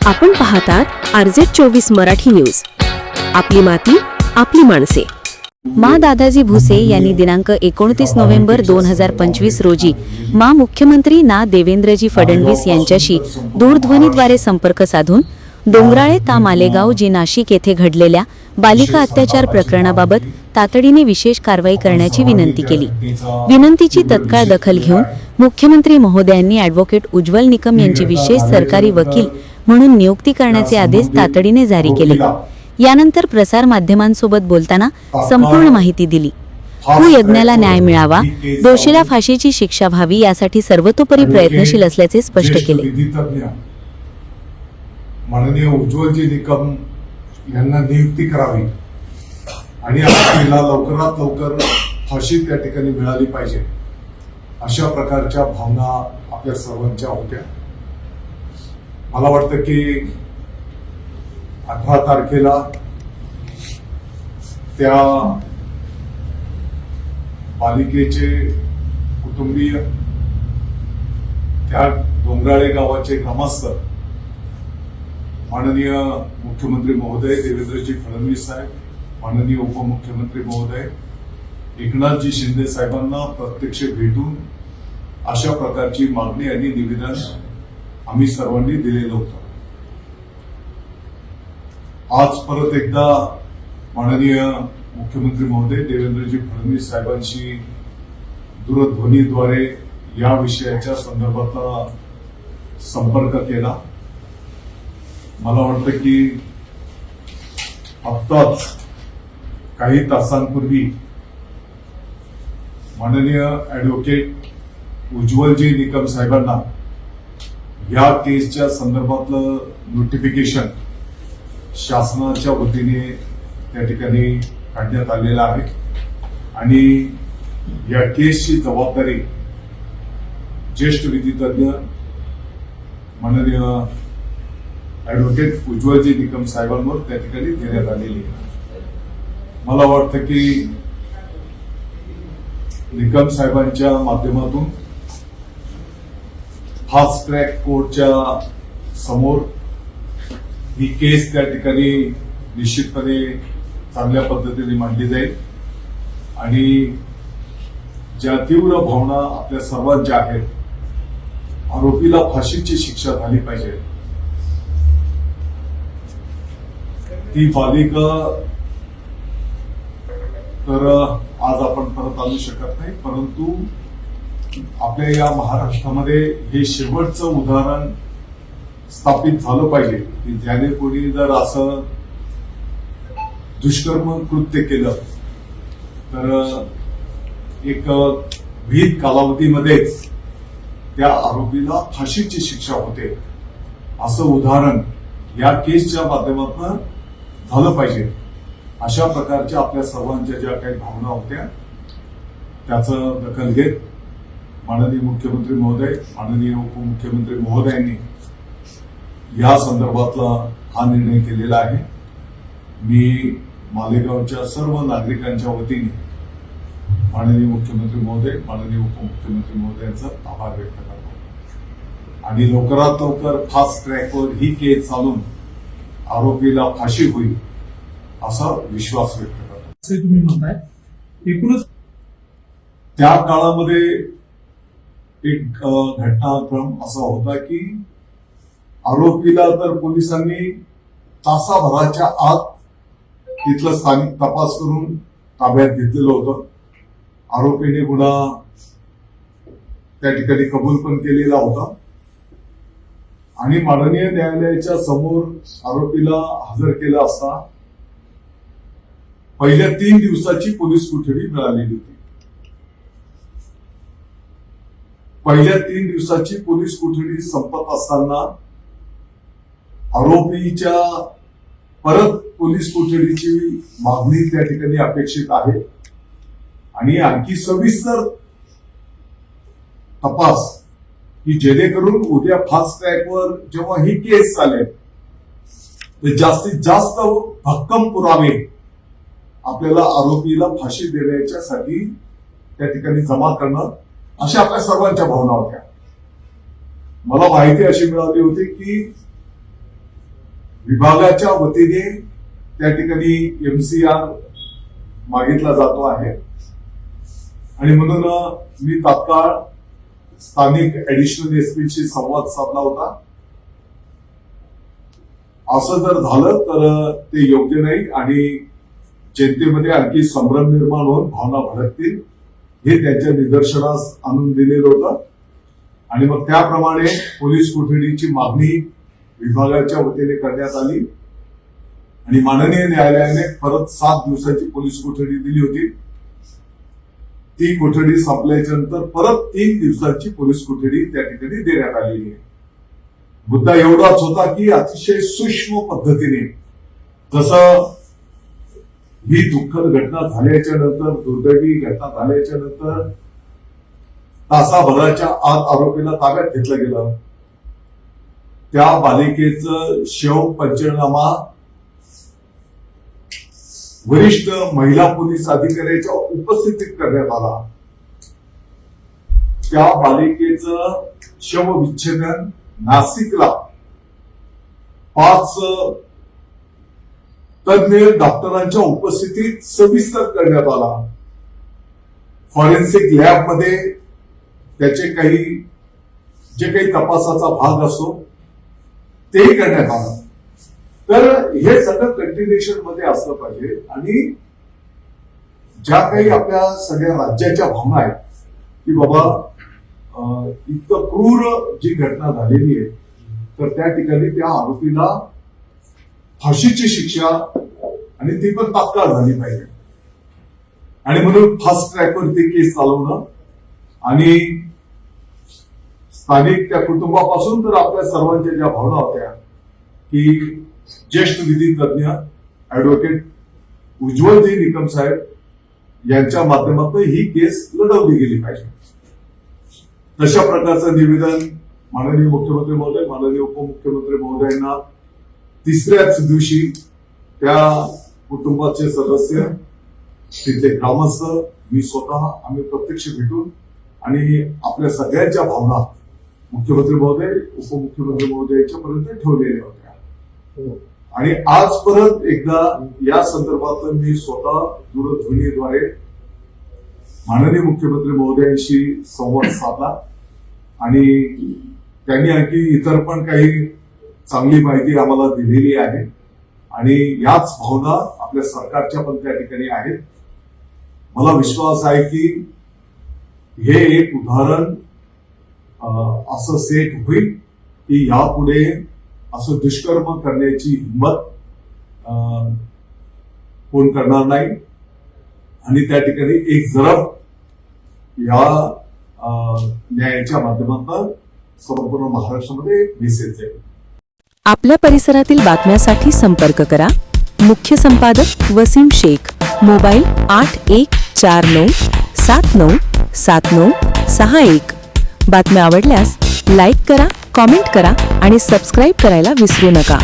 आपण पाहतात RZ24 Marathi news. आपली माती आपली माणसे. मा दादाजी भुसे यांनी दिनांक 29 नोव्हेंबर 2025 रोजी मा मुख्यमंत्री ना देवेंद्रजी फडणवीस यांच्याशी दूरध्वनीद्वारे संपर्क साधून डोंगराळे ता मालेगाव जी नाशिक येथे घडलेल्या बालिका अत्याचार प्रकरणाबाबत तातडीने विशेष कारवाई करण्याची विनंती केली. विनंतीची तत्काळ दखल घेऊन मुख्यमंत्री महोदयांनी ॲडव्होकेट उज्ज्वल निकम यांची विशेष सरकारी वकील म्हणून नियुक्ती करण्याचे आदेश तातडीने जारी केले. यानंतर प्रसार माध्यमांसोबत बोलताना संपूर्ण माहिती दिली. यज्ञाला न्याय मिळावा, दोषीला फाशीची शिक्षा व्हावी यासाठी सर्वतोपरी प्रयत्नशील असल्याचे स्पष्ट केले. माननीय उज्ज्वलजी निकम यांना नियुक्ती करावी आणि आरोपीला लवकरात लवकर फाशी त्या ठिकाणी मिळाली पाहिजे, अशा प्रकारच्या भावना आपल्या सर्वांच्या होत्या. मला वाटतं की 18 तारखेला त्या बालिकेचे कुटुंबीय, त्या डोंगराळे गावाचे ग्रामस्थ माननीय मुख्यमंत्री महोदय देवेंद्रजी फडणवीस साहेब, माननीय उपमुख्यमंत्री महोदय एकनाथजी शिंदे साहेबांना प्रत्यक्ष भेटून अशा प्रकारची मागणी आणि निवेदन आम्ही सर्वांनी दिलेलं होतं. आज परत एकदा माननीय मुख्यमंत्री महोदय देवेंद्रजी फडणवीस साहेबांशी दूरध्वनीद्वारे या विषयाच्या संदर्भातला संपर्क केला. मला वाटतं की आत्ताच काही तासांपूर्वी माननीय ॲडव्होकेट उज्ज्वलजी निकम साहेबांना या केसच्या संदर्भातलं नोटिफिकेशन शासनाच्या वतीने त्या ठिकाणी काढण्यात आलेलं आहे आणि या केसची जबाबदारी ज्येष्ठ विधितज्ञ माननीय ॲडव्होकेट उज्ज्वलजी निकम साहेबांवर त्या ठिकाणी देण्यात आलेली आहे. मला वाटतं की निकम साहेबांच्या माध्यमातून फास्ट ट्रॅक कोर्टच्या समोर ही केस त्या ठिकाणी निश्चितपणे चांगल्या पद्धतीने मांडली जाईल आणि ज्या तीव्र भावना आपल्या सर्वांच्या आहेत, आरोपीला फाशीची शिक्षा झाली पाहिजे. ती बालिका तर आज आपण परत आणू शकत नाही, परंतु आपल्या या महाराष्ट्रामध्ये हे शेवटचं उदाहरण स्थापित झालं पाहिजे की ज्याने कोणी जर असं दुष्कर्म कृत्य केलं तर एक विहित कालावधीमध्येच त्या आरोपीला फाशीची शिक्षा होते, असं उदाहरण या केसच्या माध्यमातून झालं पाहिजे. अशा प्रकारच्या आपल्या सर्वांच्या ज्या काही भावना होत्या त्याचं दखल घेत माननीय मुख्यमंत्री महोदय, माननीय उपमुख्यमंत्री महोदयांनी या संदर्भातला हा निर्णय केलेला आहे. मी मालेगावच्या सर्व नागरिकांच्या वतीने माननीय मुख्यमंत्री महोदय, माननीय उपमुख्यमंत्री महोदयांचा आभार व्यक्त करतो आणि लवकरात लवकर फास्ट ट्रॅकवर ही केस चालून आरोपीला फाशी होईल असा विश्वास व्यक्त करतो. असे तुम्ही म्हणताय. एकूणच त्या काळामध्ये एक घटनाक्रम असा होता की आरोपीला तर पोलिसांनी तासाभराच्या आत तिथलं स्थानिक तपास करून ताब्यात घेतलेलं होतं. आरोपीने गुन्हा त्या ठिकाणी कबूल पण केलेला होता आणि माननीय न्यायालयाच्या समोर आरोपीला हजर केलं असता पहिल्या 3 दिवसाची पोलीस कोठडी मिळालेली होती. पहिल्या 3 दिवसाची पोलीस कोठडी संपत असताना आरोपीच्या परत पोलीस कोठडीची मागणी त्या ठिकाणी अपेक्षित आहे आणि आणखी सविस्तर तपास की जेणेकरून उद्या फास्ट ट्रॅकवर जेव्हा ही केस चालेल तर जास्तीत जास्त भक्कम पुरावे आपल्याला आरोपीला फाशी देण्याच्यासाठी त्या ठिकाणी जमा करणं, अशा आपल्या सर्वांच्या भावना होत्या. मला माहिती अशी मिळाली होती की विभागाच्या वतीने त्या ठिकाणी MCR मागितला जातो आहे आणि म्हणून मी तात्काळ स्थानिक ऍडिशनल SP शी संवाद साधला होता. असं जर झालं तर ते योग्य नाही आणि जनतेमध्ये आणखी संभ्रम निर्माण होऊन भावना भडकतील हे त्यांच्या निदर्शनास आणून दिलेलं होतं आणि मग त्याप्रमाणे पोलीस कोठडीची मागणी विभागाच्या वतीने करण्यात आली आणि माननीय न्यायालयाने परत 7 दिवसाची पोलीस कोठडी दिली होती. ती कोठडी संपल्याच्या नंतर परत 3 दिवसाची पोलीस कोठडी त्या ठिकाणी देण्यात आलेली आहे. मुद्दा एवढाच होता की अतिशय सूक्ष्म पद्धतीने जसं ही दुःखद घटना झाल्याच्या नंतर, दुर्दैवी घटना झाल्याच्या नंतर तासाभराच्या आत आरोपीला ताब्यात घेतलं गेलं. त्या बालिकेचं शव पंचनामा वरिष्ठ महिला पोलीस अधिकाऱ्याच्या उपस्थितीत करण्यात आला. त्या बालिकेचं शवविच्छेदन नाशिकला 5 तज्ञ डॉक्टरांच्या उपस्थितीत सविस्तर करण्यात आला. फॉरेन्सिक लॅबमध्ये त्याचे जे काही तपासाचा भाग असो ते करण्यात आलं. तर हे सगळं कंटिन्युएशन मध्ये असलं पाहिजे आणि ज्या काही आपल्या सगळ्या राज्याच्या भावना आहेत की बाबा इतकं क्रूर जी घटना झालेली आहे तर त्या ठिकाणी त्या आरोपीला फाशीची शिक्षा आणि ती पण तात्काळ झाली पाहिजे आणि म्हणून फास्ट ट्रॅकवरती केस चालवणं आणि स्थानिक त्या कुटुंबापासून तर आपल्या सर्वांच्या ज्या भावना होत्या की ज्येष्ठ विधी तज्ञ ऍडव्होकेट उज्ज्वलजी निकम साहेब यांच्या माध्यमातून ही केस लढवली गेली पाहिजे. तशा प्रकारचं निवेदन माननीय मुख्यमंत्री महोदय, माननीय उपमुख्यमंत्री महोदयांना 3ऱ्याच दिवशी त्या कुटुंबाचे सदस्य, तिथले ग्रामस्थ, मी स्वतः आम्ही प्रत्यक्ष भेटून आणि आपल्या सगळ्यांच्या भावना मुख्यमंत्री महोदय, उपमुख्यमंत्री महोदयाच्या पर्यंत ठेवलेल्या होत्या आणि आज परत एकदा या संदर्भात मी स्वतः दूरध्वनीद्वारे माननीय मुख्यमंत्री महोदयांशी संवाद साधला आणि त्यांनी आणखी इतर पण काही चांगली माहिती आम्हाला दिलेली आहे आणि याच भावना आपल्या सरकारच्या पण त्या ठिकाणी आहेत. मला विश्वास आहे की हे एक उदाहरण असं सेट होईल की यापुढे असं दुष्कर्म करण्याची हिंमत कोण करणार नाही आणि त्या ठिकाणी एक जरब या न्यायाच्या माध्यमातून संपूर्ण महाराष्ट्रामध्ये मेसेज जाईल. आपल्या परिसरातील बातम्यांसाठी संपर्क करा. मुख्य संपादक वसीम शेख. मोबाईल 8149797961. बातम्या आवडल्यास लाईक करा, कॉमेंट करा आणि सबस्क्राईब करायला विसरू नका.